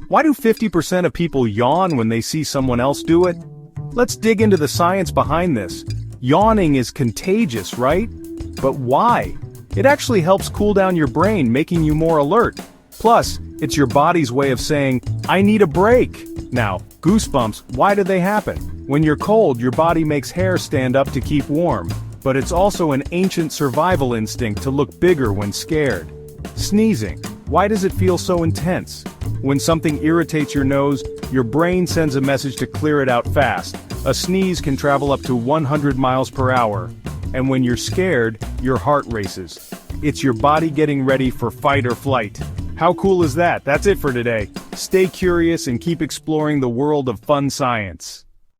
Why do 50% of people yawn when they see someone else do it? Let's dig into the science behind this. Yawning is contagious, right? But why? It actually helps cool down your brain, making you more alert. Plus, it's your body's way of saying, I need a break. Now, goosebumps, why do they happen? When you're cold, your body makes hair stand up to keep warm. But it's also an ancient survival instinct to look bigger when scared. Sneezing, why does it feel so intense? When something irritates your nose, your brain sends a message to clear it out fast. A sneeze can travel up to 100 miles per hour. And when you're scared, your heart races. It's your body getting ready for fight or flight. How cool is that? That's it for today. Stay curious and keep exploring the world of fun science.